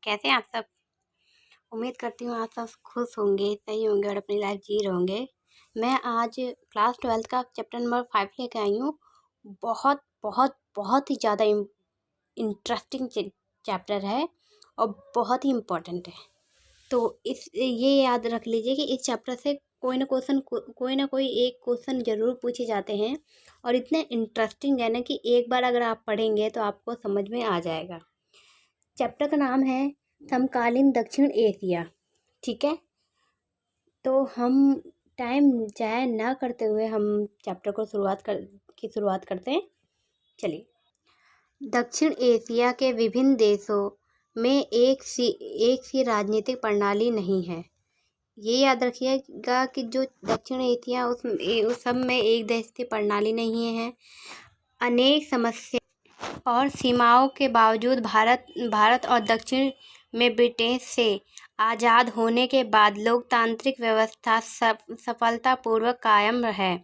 कैसे हैं आप सब। उम्मीद करती हूँ आप सब खुश होंगे, सही होंगे और अपनी लाइफ जी रहे होंगे। मैं आज क्लास 12 का चैप्टर नंबर 5 लेकर आई हूँ। बहुत बहुत बहुत ही ज़्यादा इंटरेस्टिंग चैप्टर है और बहुत ही इम्पोर्टेंट है। तो इस ये याद रख लीजिए कि इस चैप्टर से कोई ना कोई एक क्वेश्चन ज़रूर पूछे जाते हैं और इतने इंटरेस्टिंग है ना कि एक बार अगर आप पढ़ेंगे तो आपको समझ में आ जाएगा। चैप्टर का नाम है समकालीन दक्षिण एशिया। ठीक है, तो हम टाइम जाया ना करते हुए हम चैप्टर को शुरुआत करते हैं। चलिए, दक्षिण एशिया के विभिन्न देशों में एक सी राजनीतिक प्रणाली नहीं है। ये याद रखिएगा कि जो दक्षिण एशिया उस सब में एक देश की प्रणाली नहीं है। अनेक समस्या और सीमाओं के बावजूद भारत और दक्षिण में ब्रिटेन से आज़ाद होने के बाद लोकतांत्रिक व्यवस्था सफलतापूर्वक कायम है।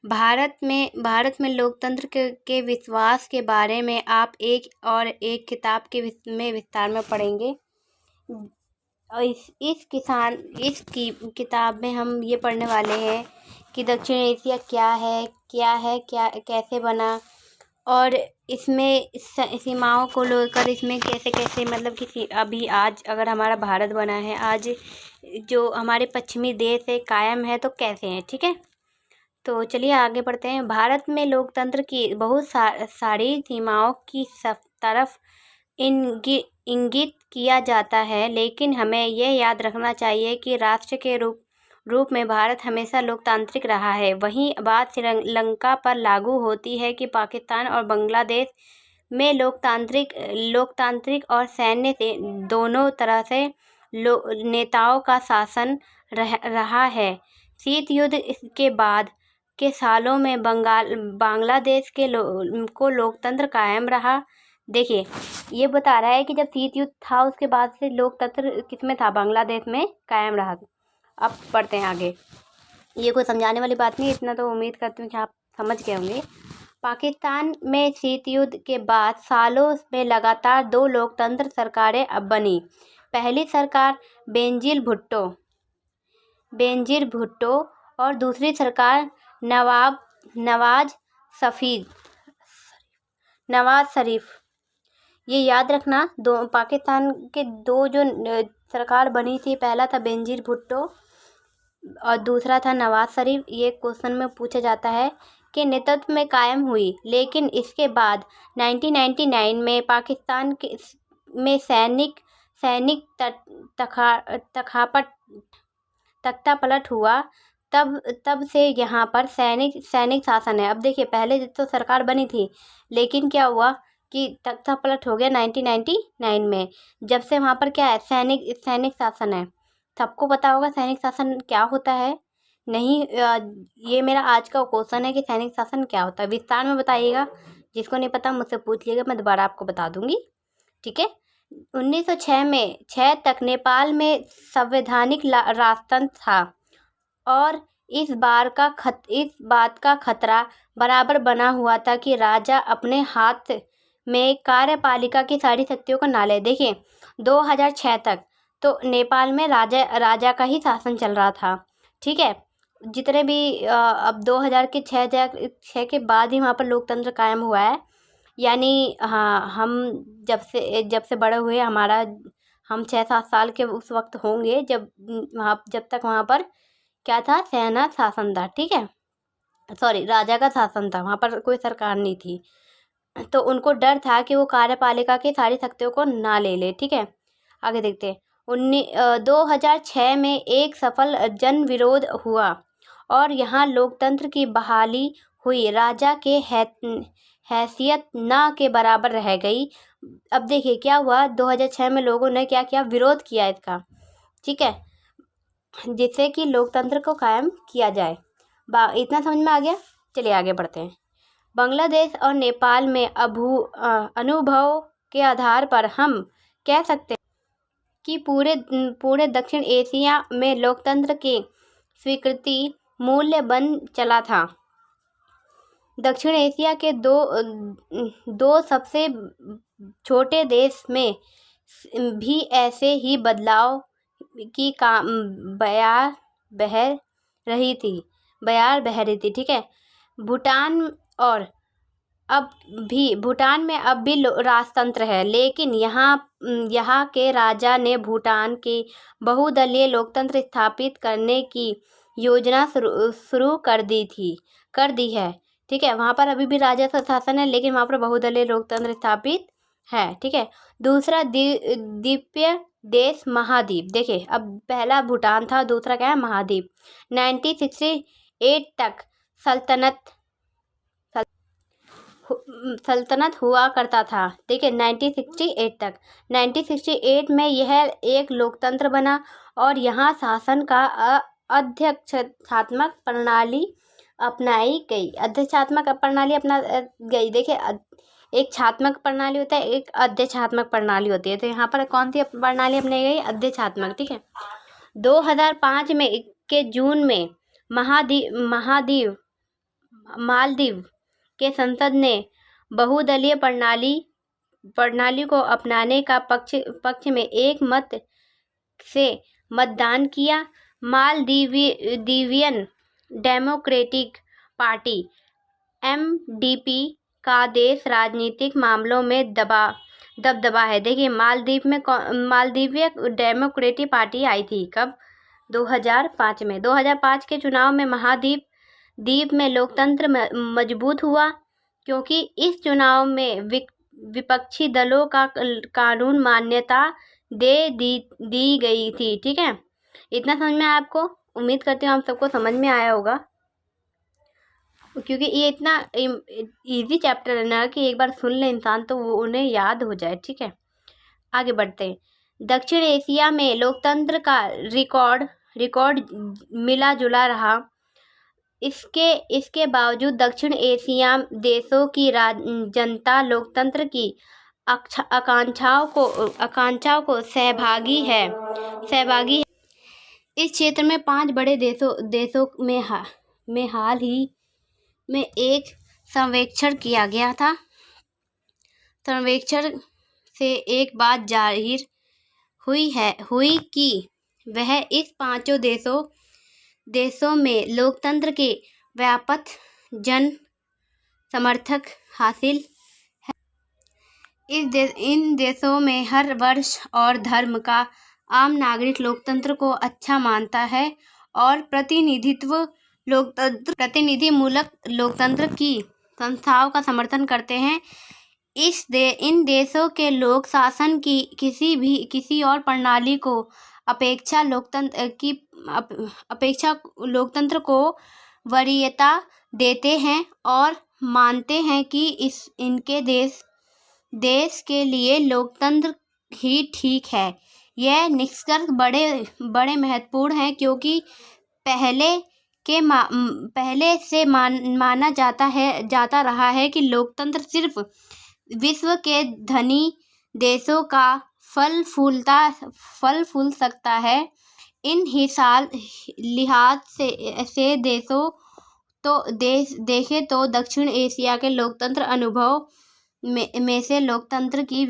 भारत में लोकतंत्र के विश्वास के बारे में आप एक किताब में विस्तार में पढ़ेंगे। और इस किताब में हम ये पढ़ने वाले हैं कि दक्षिण एशिया क्या कैसे बना और इसमें सीमाओं को लेकर इसमें कैसे मतलब कि अभी आज अगर हमारा भारत बना है, आज जो हमारे पश्चिमी देश है कायम है, तो कैसे हैं। ठीक है, तो चलिए आगे बढ़ते हैं। भारत में लोकतंत्र की बहुत सारी सीमाओं की तरफ इंगित किया जाता है, लेकिन हमें यह याद रखना चाहिए कि राष्ट्र के रूप में भारत हमेशा लोकतांत्रिक रहा है। वहीं बात श्रीलंका पर लागू होती है कि पाकिस्तान और बांग्लादेश में लोकतांत्रिक और सैन्य से दोनों तरह से नेताओं का शासन रहा है। शीत युद्ध के बाद के सालों में बांग्लादेश को लोकतंत्र कायम रहा। देखिए, ये बता रहा है कि जब शीत युद्ध था उसके बाद से लोकतंत्र किसमें था, बांग्लादेश में कायम रहा। अब पढ़ते हैं आगे। ये कोई समझाने वाली बात नहीं, इतना तो उम्मीद करती हूँ कि आप समझ गए होंगे। पाकिस्तान में शीत युद्ध के बाद सालों में लगातार 2 लोकतंत्र सरकारें अब बनी। पहली सरकार बेनजीर भुट्टो और दूसरी सरकार नवाज शरीफ। ये याद रखना, पाकिस्तान के 2 जो सरकार बनी थी, पहला था बेनजीर भुट्टो और दूसरा था नवाज शरीफ। ये क्वेश्चन में पूछा जाता है कि नेतृत्व में कायम हुई, लेकिन इसके बाद 1999 में पाकिस्तान में सैनिक तख्तापलट हुआ। तब से यहाँ पर सैनिक शासन है। अब देखिए, पहले तो सरकार बनी थी, लेकिन क्या हुआ कि तख्तापलट हो गया 1999 में। जब से वहाँ पर क्या है, सैनिक शासन है। सबको पता होगा सैनिक शासन क्या होता है। नहीं, ये मेरा आज का क्वेश्चन है कि सैनिक शासन क्या होता है, विस्तार में बताइएगा। जिसको नहीं पता मुझसे पूछ लीजिएगा, मैं दोबारा आपको बता दूंगी। ठीक है, 1906 में 6 तक नेपाल में संवैधानिक राजतंत्र था और इस बात का खतरा बराबर बना हुआ था कि राजा अपने हाथ में कार्यपालिका की सारी शक्तियों को ना ले। देखिए, 2006 तक तो नेपाल में राजा का ही शासन चल रहा था। ठीक है, जितने भी अब 2006 के बाद ही वहाँ पर लोकतंत्र कायम हुआ है। यानी हाँ, हम जब से बड़े हुए हम 6-7 साल के उस वक्त होंगे जब तक वहाँ पर क्या था, सेना शासन था। ठीक है, सॉरी, राजा का शासन था, वहाँ पर कोई सरकार नहीं थी। तो उनको डर था कि वो कार्यपालिका की सारी शक्तियों को ना ले ले। ठीक है, आगे देखते हैं। 2006 में एक सफल जन विरोध हुआ और यहाँ लोकतंत्र की बहाली हुई। राजा के हैसियत ना के बराबर रह गई। अब देखिए क्या हुआ, 2006 में लोगों ने क्या किया, विरोध किया इसका। ठीक है, जिससे कि लोकतंत्र को कायम किया जाए। इतना समझ में आ गया। चलिए आगे बढ़ते हैं। बांग्लादेश और नेपाल में अनुभव के आधार पर हम कह सकते हैं कि पूरे दक्षिण एशिया में लोकतंत्र की स्वीकृति मूल्य बन चला था। दक्षिण एशिया के दो सबसे छोटे देश में भी ऐसे ही बदलाव की बयार बह रही थी। ठीक है। भूटान और भूटान में अब भी राजतंत्र है, लेकिन यहाँ के राजा ने भूटान की बहुदलीय लोकतंत्र स्थापित करने की योजना शुरू कर दी है। ठीक है। वहाँ पर अभी भी राजा शासन है, लेकिन वहाँ पर बहुदलीय लोकतंत्र स्थापित है। ठीक है। दूसरा द्वीपीय देश महाद्वीप। देखिए, अब पहला भूटान था, दूसरा क्या है, महाद्वीप। 1968 तक सल्तनत हुआ करता था। ठीक है। 1968 तक। 1968 में यह एक लोकतंत्र बना और यहाँ शासन का अध्यक्षात्मक प्रणाली अपनाई गई। अध्यक्षात्मक प्रणाली अपना गई। देखिए, एक छात्मक प्रणाली होता है, एक अध्यक्षात्मक प्रणाली होती है। तो यहाँ पर कौन सी प्रणाली अपनाई गई? अध्यक्षात्मक। ठीक है। 2005 के जून में मालदीव के संसद ने बहुदलीय प्रणाली को अपनाने का पक्ष में एक मत से मतदान किया। मालदीवियन डेमोक्रेटिक पार्टी MDP का देश राजनीतिक मामलों में दबदबा है। देखिए, मालदीवीय डेमोक्रेटिक पार्टी आई थी कब? 2005 में। 2005 के चुनाव में महाद्वीप में लोकतंत्र मजबूत हुआ, क्योंकि इस चुनाव में विपक्षी दलों का कानून मान्यता दी गई थी। ठीक है। इतना समझ में आया आपको? उम्मीद करती हूँ आप सबको समझ में आया होगा, क्योंकि ये इतना इजी चैप्टर है ना कि एक बार सुन ले इंसान तो वो उन्हें याद हो जाए। ठीक है। आगे बढ़ते हैं। दक्षिण एशिया में लोकतंत्र का रिकॉर्ड मिला जुला रहा। इसके बावजूद दक्षिण एशिया देशों की जनता लोकतंत्र की आकांक्षाओं को सहभागी है। इस क्षेत्र में 5 बड़े देशों में हाल ही में एक सर्वेक्षण किया गया था। सर्वेक्षण से एक बात जाहिर हुई कि वह इस 5 देशों में लोकतंत्र के व्यापक जन समर्थक हासिल है। इन देशों में हर वर्ष और धर्म का आम नागरिक लोकतंत्र को अच्छा मानता है और प्रतिनिधिमूलक लोकतंत्र की संस्थाओं का समर्थन करते हैं। इन देशों के लोग शासन की किसी और प्रणाली को अपेक्षा लोकतंत्र को वरीयता देते हैं और मानते हैं कि इनके देश के लिए लोकतंत्र ही ठीक है। यह निष्कर्ष बड़े महत्वपूर्ण है, क्योंकि पहले से माना जाता रहा है कि लोकतंत्र सिर्फ विश्व के धनी देशों का फल फूल सकता है। इन लिहाज से देखें तो दक्षिण एशिया के लोकतंत्र अनुभव में से लोकतंत्र की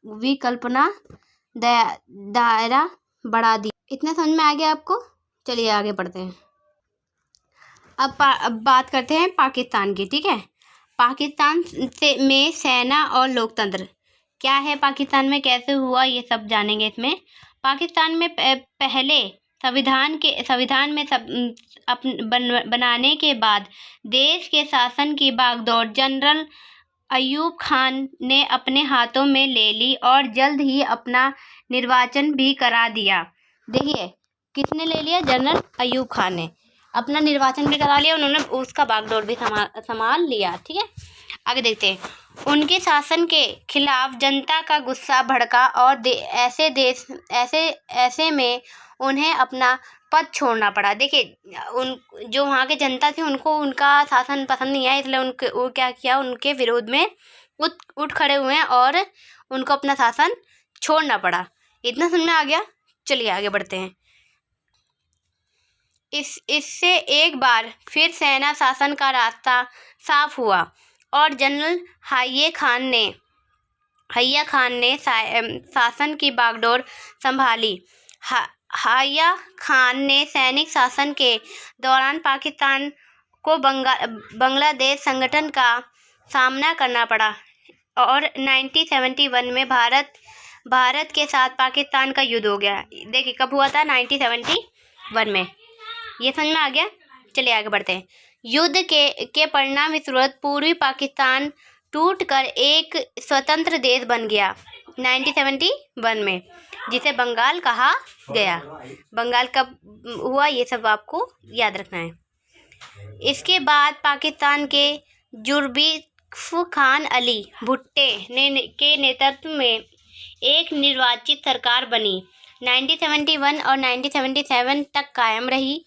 विकल्पना दायरा बढ़ा दी। इतना समझ में आ गया आपको? चलिए आगे बढ़ते हैं। अब बात करते हैं पाकिस्तान की। ठीक है। पाकिस्तान में सेना और लोकतंत्र क्या है, पाकिस्तान में कैसे हुआ, ये सब जानेंगे इसमें। पाकिस्तान में पहले संविधान में बनाने के बाद देश के शासन की बागडोर जनरल अयूब खान ने अपने हाथों में ले ली और जल्द ही अपना निर्वाचन भी करा दिया। देखिए, किसने ले लिया? जनरल अयूब खान ने अपना निर्वाचन भी करा लिया, उन्होंने उसका बागडोर भी संभाल लिया। ठीक है। आगे देखते हैं। उनके शासन के खिलाफ जनता का गुस्सा भड़का और ऐसे में उन्हें अपना पद छोड़ना पड़ा। देखिए, जो वहाँ के जनता थी उनको उनका शासन पसंद नहीं आया, इसलिए वो क्या किया, उनके विरोध में उठ खड़े हुए हैं और उनको अपना शासन छोड़ना पड़ा। इतना समझ में आ गया? चलिए आगे बढ़ते हैं। इससे एक बार फिर सेना शासन का रास्ता साफ हुआ और जनरल हाये खान ने हया खान ने शासन की बागडोर संभाली। हया खान ने सैनिक शासन के दौरान पाकिस्तान को बांग्लादेश संगठन का सामना करना पड़ा और 1971 में भारत के साथ पाकिस्तान का युद्ध हो गया। देखिए कब हुआ था? 1971 में। ये समझ में आ गया? चलिए आगे बढ़ते हैं। युद्ध के परिणाम स्वरूप पूर्वी पाकिस्तान टूटकर एक स्वतंत्र देश बन गया 1971 में, जिसे बंगाल कहा गया। बंगाल कब हुआ ये सब आपको याद रखना है। इसके बाद पाकिस्तान के जुल्फ़िकार खान अली भुट्टो के नेतृत्व में एक निर्वाचित सरकार बनी। 1971 और 1977 तक कायम रही।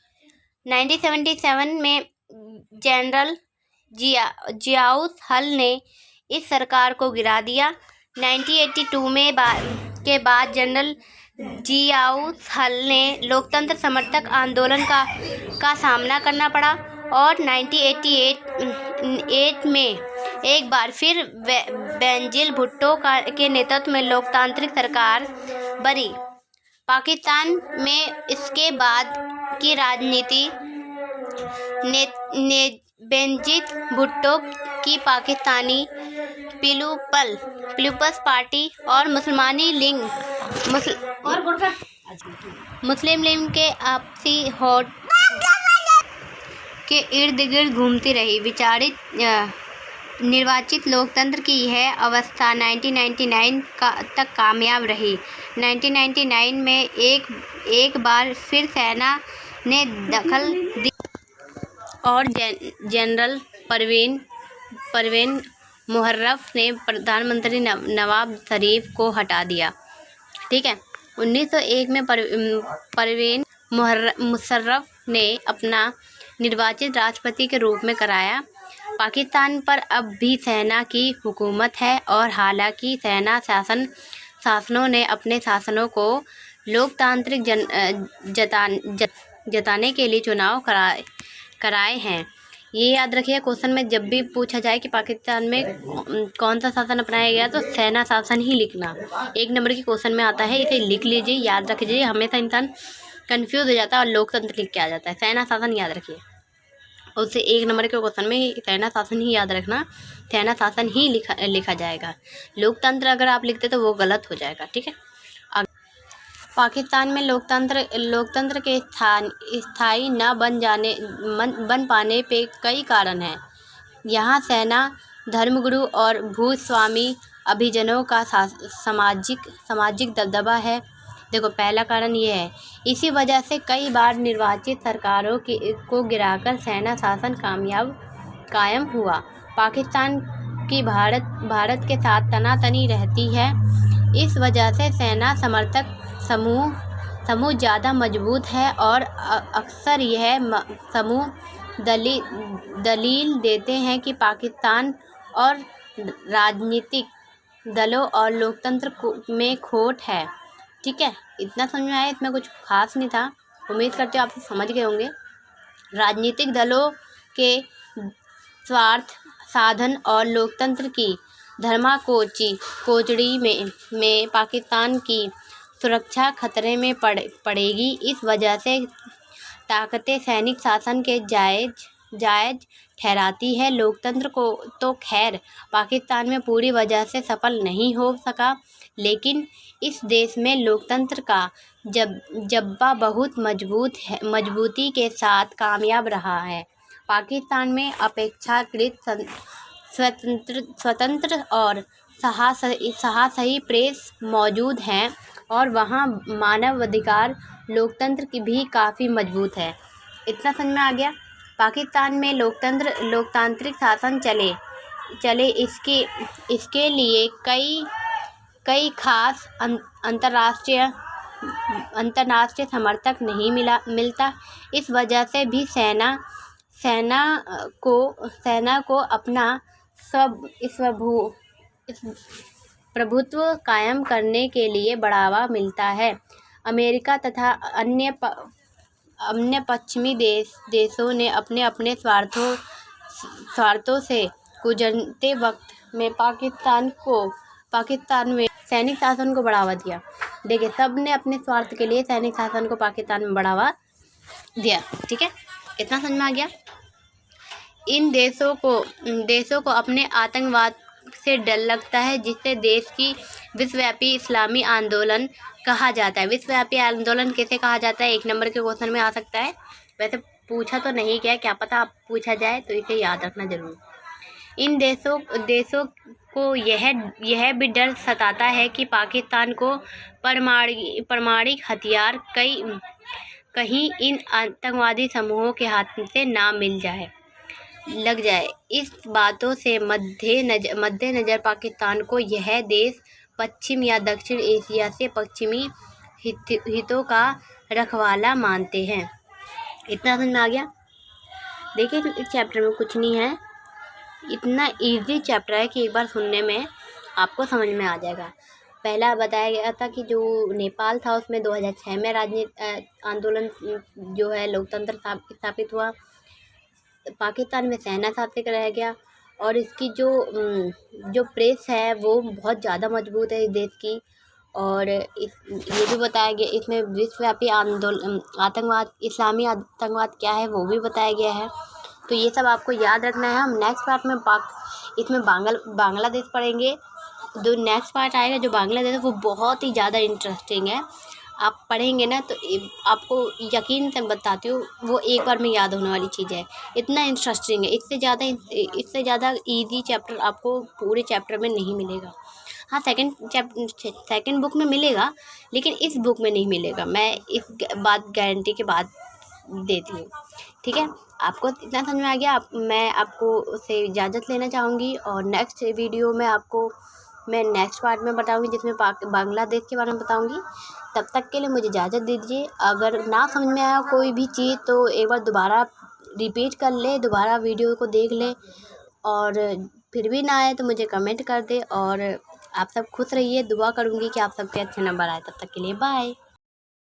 1977 में जनरल ज़ियाउल हक ने इस सरकार को गिरा दिया। 1982 के बाद जनरल ज़ियाउल हक ने लोकतंत्र समर्थक आंदोलन का सामना करना पड़ा और 1988 में एक बार फिर बेनज़ीर भुट्टो के नेतृत्व में लोकतांत्रिक सरकार बनी। पाकिस्तान में इसके बाद की राजनीति ने बेनज़ीर भुट्टो की पाकिस्तानी पीपुल्स पार्टी और मुस्लिम लीग के आपसी होड़ के इर्द गिर्द घूमती रही। निर्वाचित लोकतंत्र की यह अवस्था 1999 तक कामयाब रही। 1999 में एक बार फिर सेना ने दखल दी और जनरल परवेज़ मुशर्रफ ने प्रधानमंत्री नवाज शरीफ को हटा दिया। ठीक है। 1901 में परवेज़ मुशर्रफ ने अपना निर्वाचित राष्ट्रपति के रूप में कराया। पाकिस्तान पर अब भी सेना की हुकूमत है और हालांकि सेना शासनों ने अपने शासनों को लोकतांत्रिक जताने के लिए चुनाव कराए हैं। ये याद रखिए, क्वेश्चन में जब भी पूछा जाए कि पाकिस्तान में कौन सा शासन अपनाया गया तो सेना शासन ही लिखना। 1 नंबर के क्वेश्चन में आता है, इसे लिख लीजिए, याद रख लीजिए। हमेशा इंसान कंफ्यूज हो जाता है और लोकतंत्र लिख के आ जाता है। सेना शासन याद रखिए, उससे 1 नंबर के क्वेश्चन में सेना शासन ही याद रखना। सेना शासन ही लिखा जाएगा। लोकतंत्र अगर आप लिखते तो वो गलत हो जाएगा। ठीक है। पाकिस्तान में लोकतंत्र के स्थायी न बन पाने पे कई कारण हैं। यहाँ सेना, धर्मगुरु और भूस्वामी अभिजनों का सामाजिक दबदबा है। देखो, पहला कारण ये है। इसी वजह से कई बार निर्वाचित सरकारों को गिराकर सेना शासन कायम हुआ। पाकिस्तान की भारत के साथ तनातनी रहती है। इस वजह से सेना समर्थक समूह ज़्यादा मजबूत है और अक्सर यह समूह दलील देते हैं कि पाकिस्तान और राजनीतिक दलों और लोकतंत्र में खोट है। ठीक है, इतना समझ में आया? इसमें कुछ खास नहीं था। उम्मीद करते हो आप समझ गए होंगे। राजनीतिक दलों के स्वार्थ साधन और लोकतंत्र की धर्माकोचड़ी में पाकिस्तान की सुरक्षा खतरे में पड़ेगी। इस वजह से ताकतें सैनिक शासन के जायज़ ठहराती है। लोकतंत्र को तो खैर पाकिस्तान में पूरी वजह से सफल नहीं हो सका, लेकिन इस देश में लोकतंत्र का जब्बा बहुत मजबूती के साथ कामयाब रहा है। पाकिस्तान में अपेक्षाकृत स्वतंत्र और साहसी प्रेस मौजूद हैं और वहाँ मानवाधिकार लोकतंत्र की भी काफ़ी मजबूत है। इतना समझ में आ गया? पाकिस्तान में लोकतांत्रिक शासन चले इसके लिए कई खास अंतर्राष्ट्रीय समर्थक नहीं मिलता। इस वजह से भी सेना को अपना प्रभुत्व कायम करने के लिए बढ़ावा मिलता है। अमेरिका तथा अन्य पश्चिमी देशों ने अपने स्वार्थों से गुजरते वक्त में पाकिस्तान को पाकिस्तान में सैनिक शासन को बढ़ावा दिया। देखिए, सब ने अपने स्वार्थ के लिए सैनिक शासन को पाकिस्तान में बढ़ावा दिया। ठीक है, इतना समझ में आ गया। इन देशों को अपने आतंकवाद से डर लगता है, जिससे देश की विश्वव्यापी इस्लामी आंदोलन कहा जाता है। विश्वव्यापी आंदोलन कैसे कहा जाता है, 1 नंबर के क्वेश्चन में आ सकता है। वैसे पूछा तो नहीं गया, क्या पता आप पूछा जाए, तो इसे याद रखना जरूर। इन देशों को यह भी डर सताता है कि पाकिस्तान को परमाणु हथियार कहीं इन आतंकवादी समूहों के हाथ से ना लग जाए। इस बातों से मद्देनजर पाकिस्तान को यह देश पश्चिम या दक्षिण एशिया से पश्चिमी हितों का रखवाला मानते हैं। इतना समझ में आ गया। देखिए, इस चैप्टर में कुछ नहीं है, इतना इजी चैप्टर है कि एक बार सुनने में आपको समझ में आ जाएगा। पहला बताया गया था कि जो नेपाल था उसमें 2006 में राजनीति आंदोलन जो है लोकतंत्र स्थापित हुआ। पाकिस्तान में सेना शासित रह गया और इसकी जो प्रेस है वो बहुत ज़्यादा मजबूत है इस देश की। और ये भी बताया गया, इसमें विश्वव्यापी आतंकवाद, इस्लामी आतंकवाद क्या है वो भी बताया गया है। तो ये सब आपको याद रखना है। हम नेक्स्ट पार्ट में इसमें बांग्लादेश पढ़ेंगे। जो नेक्स्ट पार्ट आएगा जो बांग्लादेश है वो बहुत ही ज़्यादा इंटरेस्टिंग है। आप पढ़ेंगे ना तो आपको यकीन से बताती हूँ वो एक बार में याद होने वाली चीज़ है, इतना इंटरेस्टिंग है। इससे ज़्यादा इजी चैप्टर आपको पूरे चैप्टर में नहीं मिलेगा। हाँ, सेकंड बुक में मिलेगा, लेकिन इस बुक में नहीं मिलेगा। मैं इस बात गारंटी के बाद देती हूँ। ठीक है, आपको इतना समझ में आ गया। मैं आपको उससे इजाज़त लेना चाहूँगी और नेक्स्ट वीडियो में आपको मैं नेक्स्ट पार्ट में बताऊँगी जिसमें बांग्लादेश के बारे में बताऊँगी। तब तक के लिए मुझे इजाज़त दीजिए। अगर ना समझ में आया कोई भी चीज़ तो एक बार दोबारा रिपीट कर ले, दोबारा वीडियो को देख ले, और फिर भी ना आए तो मुझे कमेंट कर दे। और आप सब खुश रहिए, दुआ करूँगी कि आप सबके अच्छे नंबर आए। तब तक के लिए बाय।